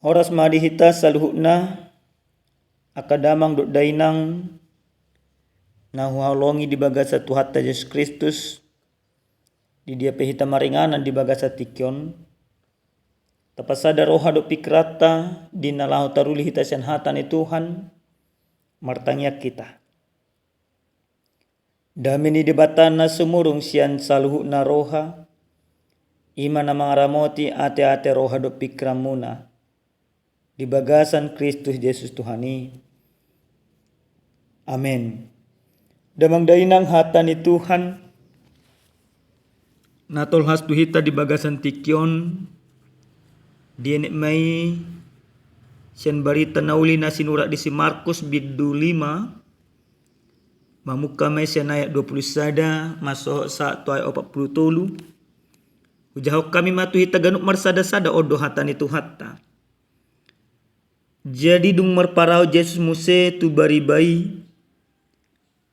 Horas madihita saluhuna akadamang dot dainang na huhalongi di bagasa Tuhatta Yesus Kristus di dia pehita maringanan di bagasa tikyon tapasada roha do pikrata di nalahu taruli hita sian hatane Tuhan martangyak kita. Damini debatana sumurung sian saluhuna roha ima na mangaramoti ate-ate roha do pikramuna di bagasan Kristus Yesus Tuhani. Amin. Damang dainang hatani Tuhan natolhas tuhita di bagasan tikyon dienek mai sian barita nauli na sinura di si Markus biddu 5 mamuka mai sian ayat 20 sada masuk sa tu ayat 40 ujahok kami matuhita ganuk marsada-sada odo hatani Tuhatta. Jadi dung merparau Yesus muse tu baribai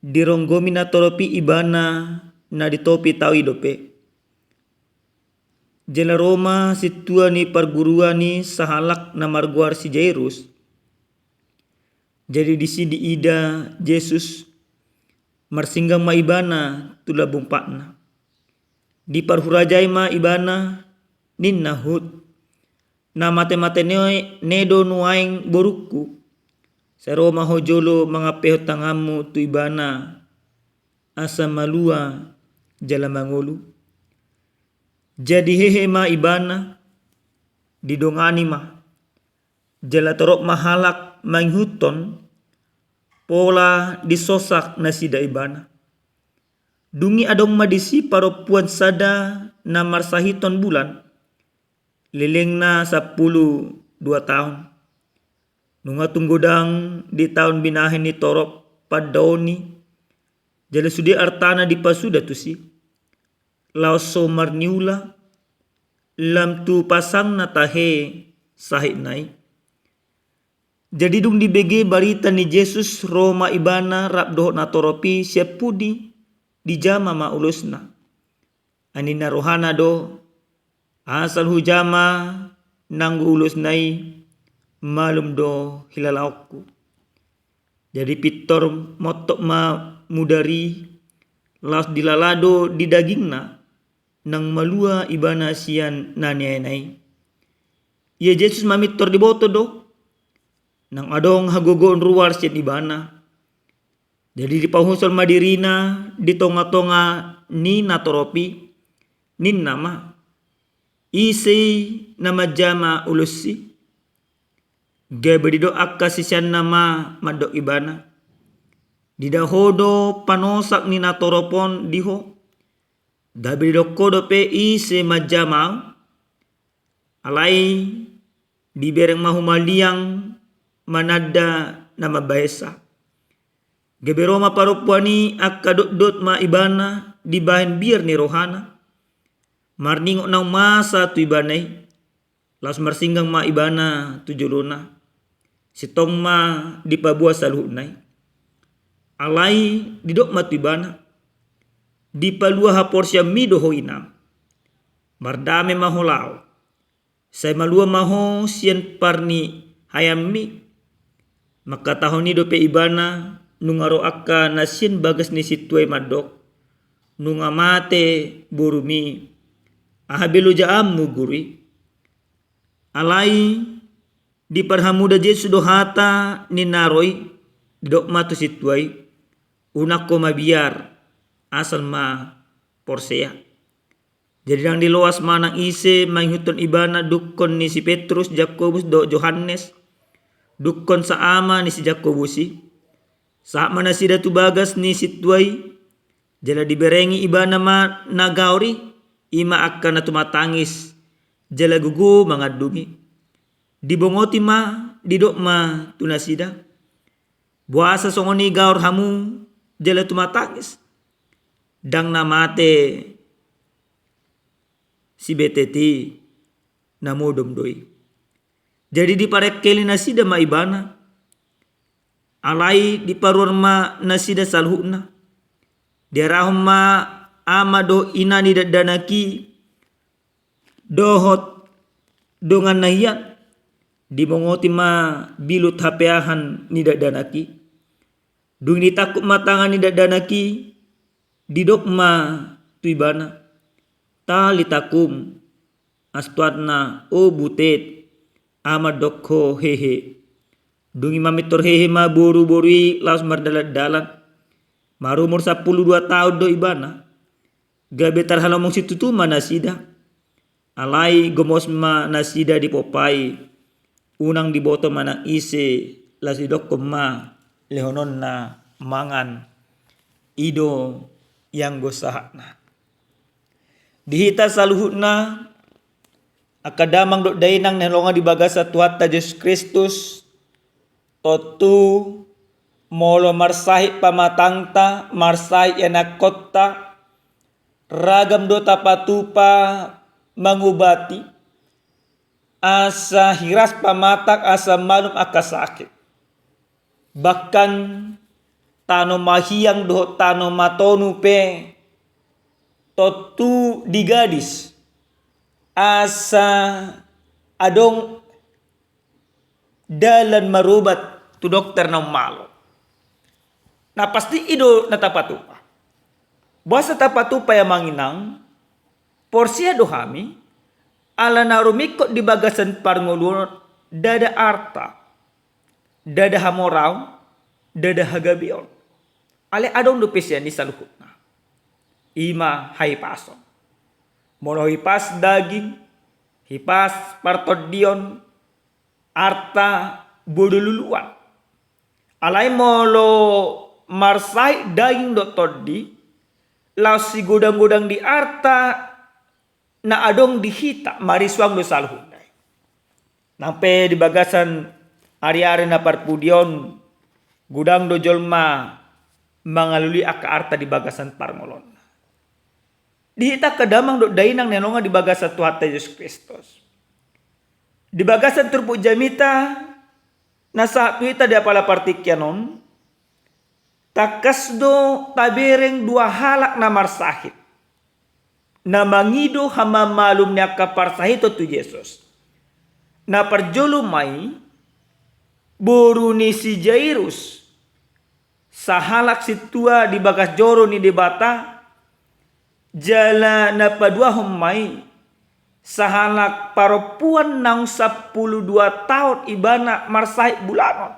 dironggomi na toropi ibana na ditopi tawi dope. Jela Roma situa ni perguruan ni sahalak na marguar si Jairus. Jadi di sini ida Yesus marsinggang ma ibana tu labung pakna. Di parhurajai ma ibana ninna hud. Na mate-mate nedo nuaing boruku. Seroma hojolo mangapeho tangamu tu ibana asa malua jala mangolu. Jadi hehe ma ibana didongani ma jala torok mahalak manghuton pola disosak nasida ibana. Dungi adong madisi paro puan sada na marsahiton bulan. Lileng na 12 tahun. Nunga tunggodang di tahun binahin ni torok paddaoni. Jala sudi artana di pasuda tusi. Laos so marniula. Lam tu pasang na tahe sahit nai. Jadi dung dibege barita ni Yesus Roma ibana rap dohok na toropi siapudi di jama ma ulusna. Anina rohana do asal hujama nanggu ulus nai malum do hilalaokku. Jadi pitor motok ma mudari las dilalado di dagingna nang malua ibana sian naniay nai. Ia Yesus mamitor di boto do nang adong hagogon ruar sian ibana. Jadi di pahusol madirina di tonga-tonga ni natoropi nin nama isi nama jama ulusi gabedido akka sisian nama madok ibana didahodo panosak ni natoropon diho gabedido kodo pe isi majama alai dibereng mahumaliang manada nama baesa geberoma parupuani akka dot ma ibana dibahen biar ni rohana marningo nang masa tu ibanay las marsinggang ma ibana tu jolona sitong ma di pabua saluhnay alai didok ma tu ibana di palua hapor siya mido ho inam mardame maholao say malua maho siyan parni hayam mi makatahon ni dope ibana nungaro akka na siyan bagas ni situay madok nungamate burumi ahabelo jaamu guri alai di parhamuda Yesus dohata ni naroi dok matu situai unako mabiar asal ma porsea. Jadi nang diloas manang ise manghuton ibana dukon ni si Petrus Jakobus do Johannes dukon sa ama ni si Jakobusi sa mana sida tu bagas ni situai jala diberengi ibana ma nagauri ima akan na tumatangis jala gugu mangadungi dibongoti ma didok ma tunasida buasa songoni gaur hamu jala tumatangis dang namate si beteti namudom doi. Jadi di parekeli nasida ma ibana alai di paruar ma nasida salhuna diarahum ma amado inani danaki dohot dongan nahiyat di mongoti ma bilut hapeahan ni dadanaki. Dung ni takut matangan ni dadanaki didok ma tuibana. Tali takum astuatna o butet amad dokho hehe. Dungi mamitor hehe ma boru-borui laus mardalat-dalat. Marumur 12 tahun do ibana. Gabetar halamong situtu manasida. Alai gomos ma nasida di popai. Unang diboto manang ise lasidok ma lehonon na mangan ido yang gosahna. Dihita saluhutna akadamang dok dainang nelonga di bagasa Tuhatta Yesus Kristus totu molo marsahi pamatangta marsahi enak kota ragam dota patupa mengubati asa hiras pamatak asa malum akasakit. Bahkan tano mahiyang doho tano matonu pe totu digadis asa adong dalan marubat tu dokter na malo. Na pasti ido na tapatupa. Basa tapatupa ya manginang porsia dohami ala narumikot di bagasan parngulunot dada arta, dada hamorau, dada hagabion. Ale adong dupesya ni saluhutna. Ima haipason. Mono hipas daging, hipas partodion, arta bodoluluan. Alai molo marsai daging dot todi, laus si godang-godang di arta na adong dihita mariswang do salhunday. Nampe di bagasan ari-ari na parpudion gudang do jolma mangaluli aka arta di bagasan parmolon. Dihita kadamang do dainang nenonga di bagasan Tuhatta Yesus Kristus. Di bagasan turpu jamita nasa tuita di apala partikyanon takas do tabereng dua halak na marsahit. Na mangido hama malum niya kaparsahito tu Yesus. Na parjolumay boru ni si Jairus sahalak situa di bagas joro ni debata jala na padua humay sahalak paropuan nang 12 tahun ibana marsahit bulanon.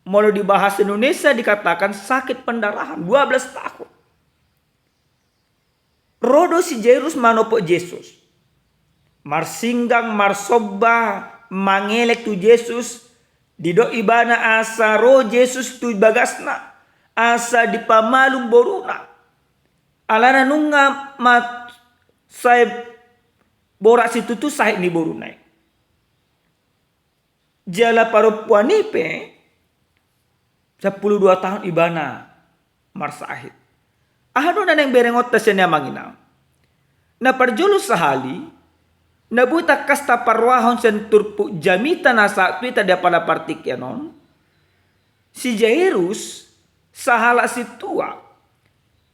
Molo di bahasa Indonesia dikatakan sakit pendarahan 12 tahun. Rodo si Jairus manopo Yesus. Marsinggang marsoba mangelek tu Yesus. Dido ibana asa ro Yesus tu bagasna. Asa dipamalung boruna. Alana nunga mat say borak situ tu sahit ni borunai. Jala parupuan nipe 12 tahun ibana marsahit. Ahado na nang berengot ta siya niya manginang. Na parjolo sahali, nabuta kasta parwahon sen turpu jamita na sa tuita dia pala partikyanon. Si Jairus sahala si tua.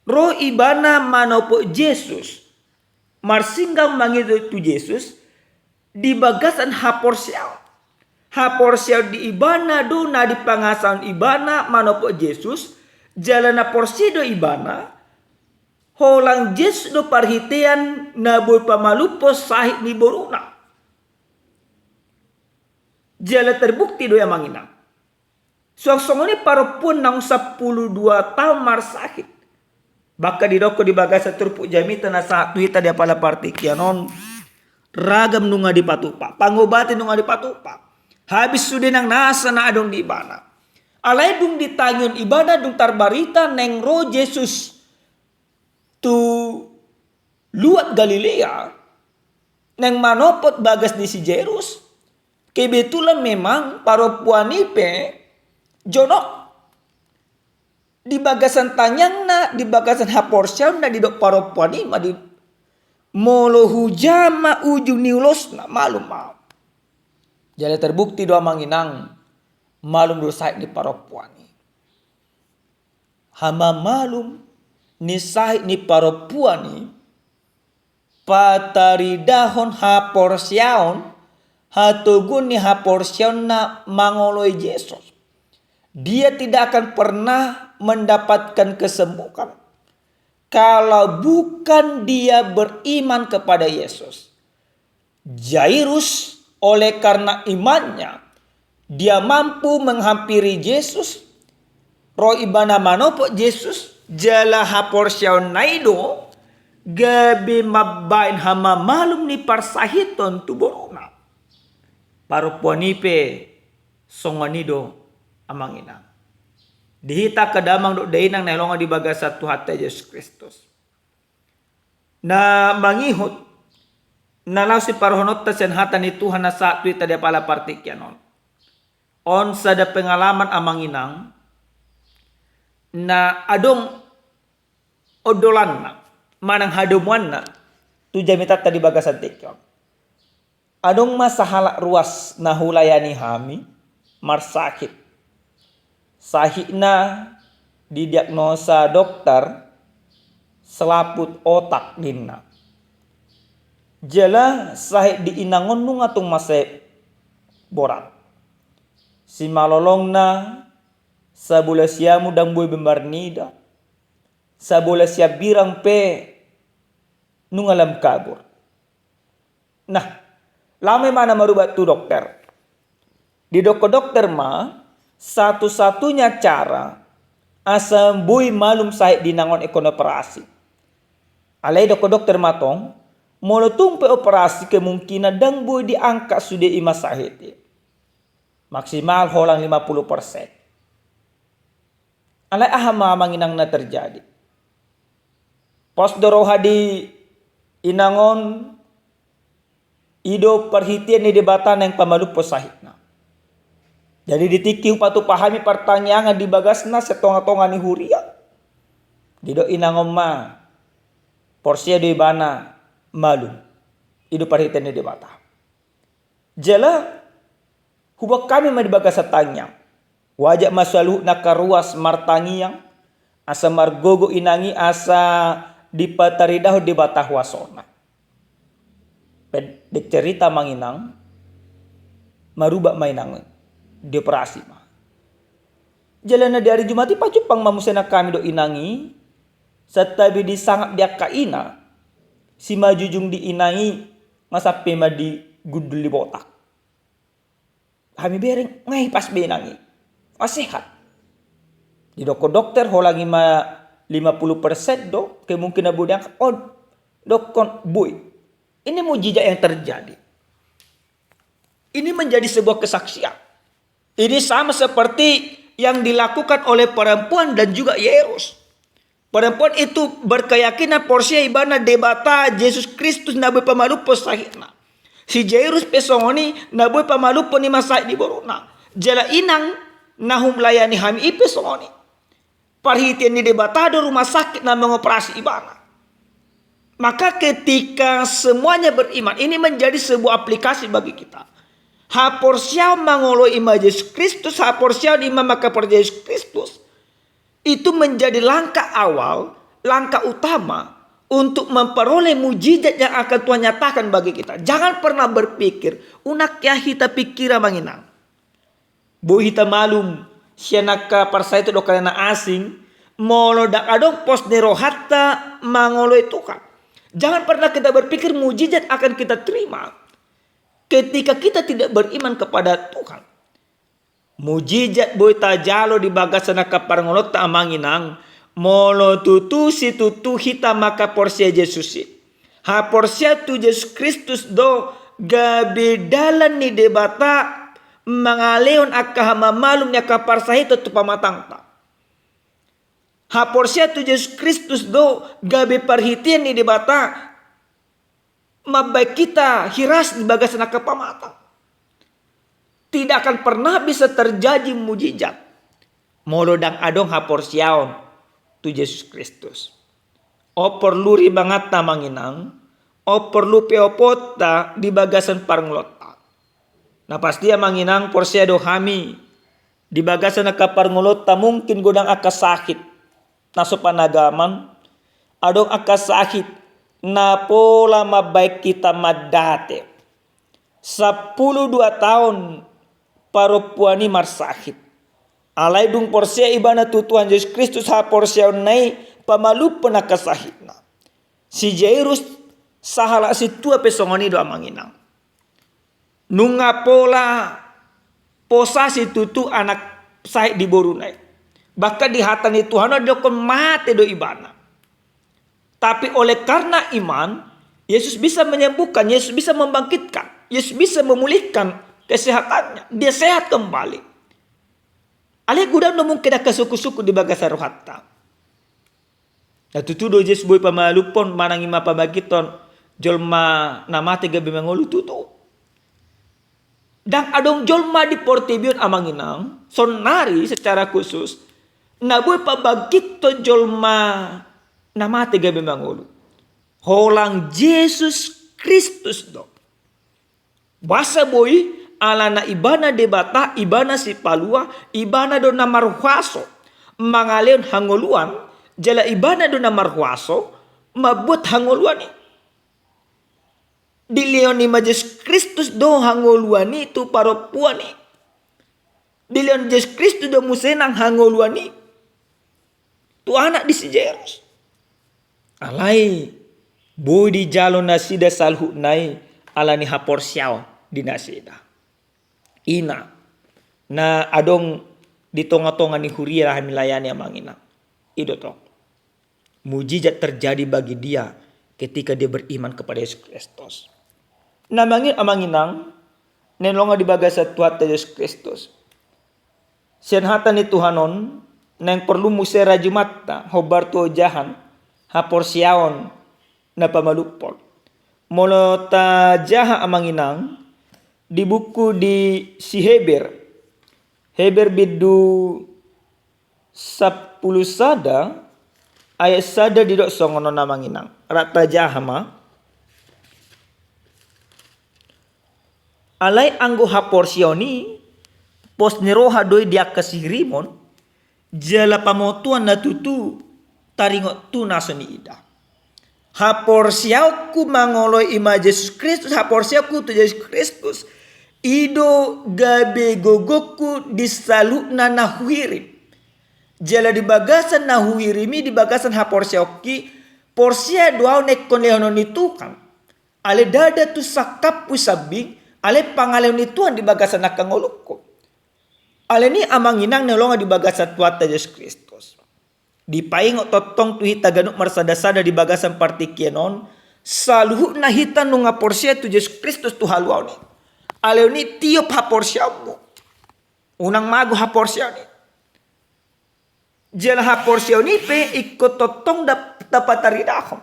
Ro ibana manopo Yesus. Marsinggang mangido tu Yesus di bagasan haporsiaw. Haporsiaw di ibana do na di pangasaon ibana manopo Yesus. Jalan na porsido ibana. Holang Yesus do parhitean na boy pamalupos sahit ni boruna. Jala terbukti do yang manginang. Suang-suang ini parupun nang 12 tahun marsahit. Baka didoko di bagasa turpu jamita na sa tuita dia pala partikyanon. Ragam nunga di patupa. Pangobati nunga di patupa. Habis sudah nang nasa na adong di ibana. Alay dung ditanyon ibada dung tarbarita neng ro Yesus tu luat Galilea neng manopot bagas di si Jairus. Kebetulan memang paropuan ipe jono di bagasan tanyang na di bagasan haporsyaw na di dok paropuan ima di molo hujama ujung niulos na malum mau. Jadi terbukti doa manginang malum dosa di paropuan. Hama malum ni sahit ni paropuan ni pataridahon haporsyaon hatugun ni haporsyaon na mangoloi Yesus. Dia tidak akan pernah mendapatkan kesembuhan kalau bukan dia beriman kepada Yesus. Jairus oleh karena imannya, dia mampu menghampiri Yesus. Roh ibana manopo Yesus jala haporsyaon naido gabi mabain hama malum ni parsahiton tu borona. Paru ponipe songonido amang inang. Dihita kadamang do dainang nailonga di bagasat Tuhan Yesus Kristus. Na mangihut nalaw si parhonot ta senhatan ni Tuhan na sa tuita dia pala partikyanon. On sada pengalaman amang inang na adong odolan na manang hadumuan na tu jamitat tadi bagasat tikyon. Adong masahala ruas na hulayani hami marsakit. Sahina didiagnosa dokter selaput otak dinna. Jela sahih diinangon nung atung mase borat. Si malolong na sabula siya mudang boy bemarnida. Sabula siya birang pe nung alam kabur. Nah, lama mana marubat tu dokter. Di dokter ma satu-satunya cara asam boy malum sahih dinangon ekon operasi. Alai dokter matong molotung pe operasi kemungkinan dang boy diangkat sudah ima sahih. Maksimal holang 50%. Alai ahama manginang na terjadi. Pos doroha di inangon ido perhitian ni debatan yang pamalupo sahitna. Jadi ditikiw patu pahami pertanyaan di bagasna setonga-tonga ni huria. Dido inangon ma porsia di bana malu. Ido perhitian ni debata. Jela hubak kami ma di bagasat tanya. Wajak masaluh nakaruas martangiyang asa margogo inangi asa dipataridaho di batah wasona. Dek cerita manginang marubak mainang di operasi mah. Jalan di hari Jumati pacupang mamusena kami do inangi satabi disangap dia kaina si majujung di inangi masape ma di gudul di botak. Kami bereng ngai pas benangi. Sehat. Di dokter holangi ma 50% do kemungkinan budang dokon boy. Ini mujizat yang terjadi. Ini menjadi sebuah kesaksian. Ini sama seperti yang dilakukan oleh perempuan dan juga Yairus. Perempuan itu berkeyakinan porsia ibana debata Yesus Kristus nabi pamalupo sahihna. Si Yairus pesongoni nabi pamalupo ni masai di borona. Jala inang nahum layani hami ipe songoni. Perhitian ni debatado rumah sakit na mengoperasi ibana. Maka ketika semuanya beriman, ini menjadi sebuah aplikasi bagi kita. Haporsiao mangolo ima Yesus Kristus, haporsiao ima maka per Yesus Kristus. Itu menjadi langkah awal, langkah utama untuk memperoleh mujizat yang akan Tuhan nyatakan bagi kita. Jangan pernah berpikir, unak ya hita pikira manginang. Bu hita malum siya naka parsa itu dokalena asing molo dak adong pos nerohatta mangolo itu kan. Jangan pernah kita berpikir mujizat akan kita terima ketika kita tidak beriman kepada Tuhan. Mujizat boy tajalo di bagasana kaparngolot ta amanginang molo tutu si tutu hita maka porsia Yesus. Ha porsia tu Yesus Kristus do gabe dalan ni debata mangaleon akahama malum nya kaparsahito tu pamatang ta. Ha porsia tu Yesus Kristus do gabe perhitian ni debata mabay kita hiras di bagasana kapamatang. Tidak akan pernah bisa terjadi mujizat molo dang adong ha porsiaon tu Yesus Kristus. O perlu ribangat ta manginang, o perlu peopota di bagasan parnglot. Nah pasti manginang porsia do kami di bagasan na kaparngulot ta mungkin godang akas sakit na sopanagaman adong akas sakit na pola mabaik kita madate 12 tahun parupuani marsahit. Alai dung porsia ibana tu Tuhan Yesus Kristus ha porsia nai pamalu pena kasahitna. Si Jairus sahala si tua pesongoni do amanginang. Nunga pola posasi tutu anak sahit di borunai. Bahkan di hatani Tuhan ada mati do ibana. Tapi oleh karena iman, Yesus bisa menyembuhkan, Yesus bisa membangkitkan, Yesus bisa memulihkan kesehatannya. Dia sehat kembali. Ale gudang no mungkin ada suku-suku di bagasa rohatta. Nah tutu do Yesus boy pamalupon manangi mapabagiton jolma namate gabi mangolu tutu. Dan adong jolma di Portibion amanginang sonari secara khusus naboy pabagiton jolma namate gabi mangolu. Holang Yesus Kristus do. Basa boy ala na ibana debata, ibana si palua, ibana do na marhuaso. Mangaleon hangoluan, jala ibana do na marhuaso, mabut hangoluan ni. Di leon ni Yesus Kristus do hangoluan ni tu paropuan ni. Di leon Yesus Kristus do musenang hangoluan ni. Tu anak di si Jairus. Alai, boy di jalo nasida salhu nai, ala ni hapor siaw di nasida. Ina na adong di tonga-tonga ni huria hamilayani amangina. Idotok. Mujizat terjadi bagi dia ketika dia beriman kepada Yesus Kristus. Namangin amanginang nenonga di bagasa Tuhan Yesus Kristus. Sian hata ni Tuhanon nang perlu musera jumatta hobarto jahan hapor siaon na pamalupon. Molota jaha amanginang di buku di si Heber bidu 10 sada ayat sada di dok songono namanginang rata jahama alai anggo haporsioni pos neroha doi dia kasirimon jala pamotuan na tutu taringot tu nasoni ida. Haporsiaku mangoloi ima Yesus Kristus, haporsiaku tu Yesus Kristus. Ido gabe gogoku disalukna nahuirim. Jala di bagasan nahuirimi di bagasan haporsiaoki. Porsia doa nekon lehonon itu kan. Ale dada tu sakapu sabing. Ale pangaleon ituan di bagasan nakangolukko. Ale ni amanginang nelonga di bagasan tuata Yesus Kristus. Di paingok totong tu hita ganuk marsada-sada di bagasan partikienon. Saluhu na hita nunga porsia tu Yesus Kristus tu haluaw ni. Aleo ni tiop haporsiamu. Unang mago haporsia ni. Jela haporsia ni pe ikut totong dapat taridahom.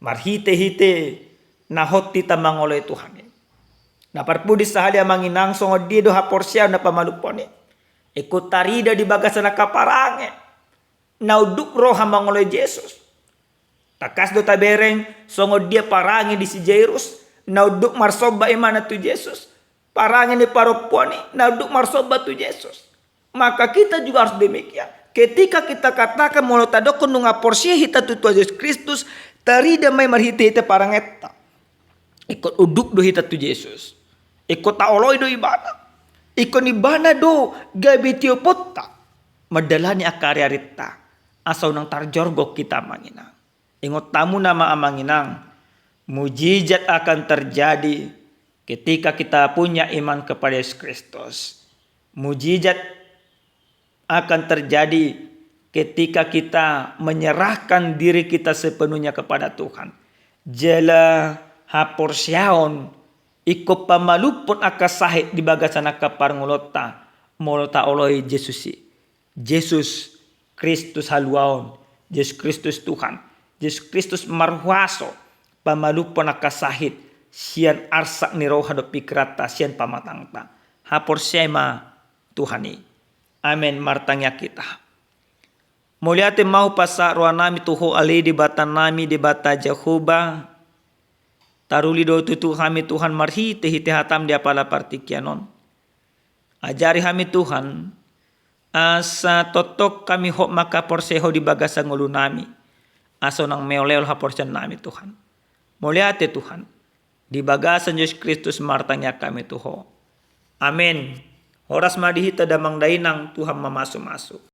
Marhite-hite na hoti tamang oleh Tuhan ni. Naparpudi sahali amanginang songod di do haporsia na pamalupon ni. Ikut tarida di bagasan nakaparange. Nauduk roh hamang oleh Yesus. Takas do tabereng songod dia parangi di si Jairus. Nauduk marsoba emana tu Yesus. Parangi ni paroponi. Nauduk marsoba tu Yesus. Maka kita juga harus demikian. Ketika kita katakan molo tadoko nunga porsia hita tu Tuhan Yesus Kristus. Tarida may marhita-hita parangeta. Ikut uduk do hita tu Yesus. Ikut taoloy do ibana. Ikut ibana do gabi tiopota. Madalani akaryarita. Asaw nang tarjorgok kita manginang. Ingot tamu nama amanginang. Mujizat akan terjadi ketika kita punya iman kepada Yesus Kristus. Mujizat akan terjadi ketika kita menyerahkan diri kita sepenuhnya kepada Tuhan. Jela haporsiaon ikut pamalupon akasahit di bagasan akaparngolota molota oloi Yesusi. Yesus Kristus haluaon, Yesus Kristus Tuhan, Yesus Kristus marhuaso, pamalupon akasahit, sian arsak ni roha do pikrata, sian pamatangta. Hapor sema Tuhani. Amen martangya kita. Muliate mau pasa roa nami tuho ali di bata nami di bata Jehovah. Taruli do tutu kami Tuhan marhite hite hatam dia pala partikianon. Ajari kami Tuhan. Asa totok kami hok maka porseho di bagasan ngulu nami. Aso nang meoleo haporsen nami Tuhan. Muliate Tuhan. Di bagasan Yesus Kristus martanya kami Tuho. Amin. Horas madihita damang dainang Tuhan mamasu-masu.